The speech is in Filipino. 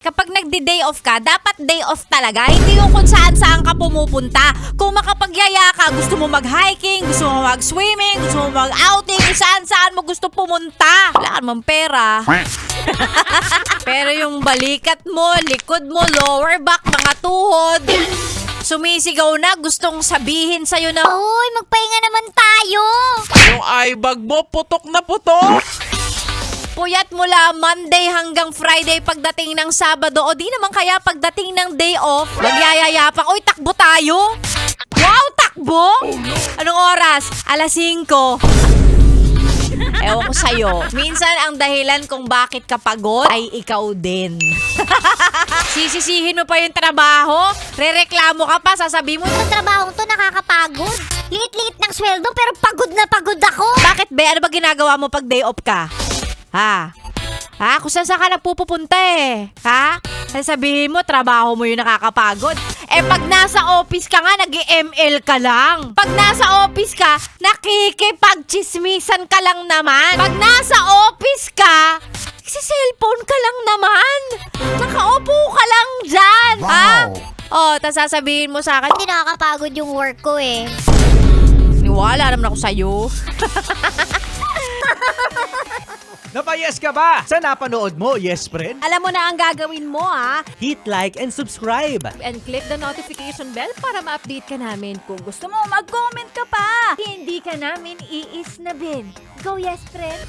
Kapag nagdi-day off ka, dapat day off talaga. Hindi yung kung saan-saan ka pumupunta. Kung makapagyaya ka, gusto mo mag-hiking, gusto mo mag-swimming, gusto mo mag-outing, saan-saan mo gusto pumunta. Wala ka namang pera. Pero yung balikat mo, likod mo, lower back, mga tuhod, sumisigaw na, gustong sabihin sa'yo na, Uy, magpahinga naman tayo. Yung eyebag mo, putok na putok. puyat mula Monday hanggang Friday pagdating ng Sabado o di naman kaya pagdating ng day off, magyayaya pa, uy, takbo tayo. Wow, takbo? Anong oras? 5:00. Ewan ko sa'yo. Minsan ang dahilan kung bakit ka pagod ay ikaw din. Sisisihin mo pa yung trabaho, rereklamo ka pa, sasabihin mo, Ang trabahong to nakakapagod. Liit-liit ng sweldo pero pagod na pagod ako. bakit be? Ano ba ginagawa mo pag day off ka? Ha? Ha? Kung saan ka nagpupunta eh? Ha? Sabihin mo, trabaho mo yung nakakapagod. Eh pag nasa office ka nga, nag-ML ka lang. Pag nasa office ka, nakikipagchismisan ka lang naman. Pag nasa office ka, cellphone ka lang naman. Nakaupo ka lang dyan. Ha? Oh, tas sasabihin mo sa akin, Hindi nakakapagod yung work ko eh. niwala naman ako sa'yo. Napayes ka ba sa napanood mo, yes friend? Alam mo na ang gagawin mo, ha? Hit like and subscribe. And click the notification bell para ma-update ka namin. Kung gusto mo, mag-comment ka pa. Hindi ka namin iisnabin. Go yes, friend.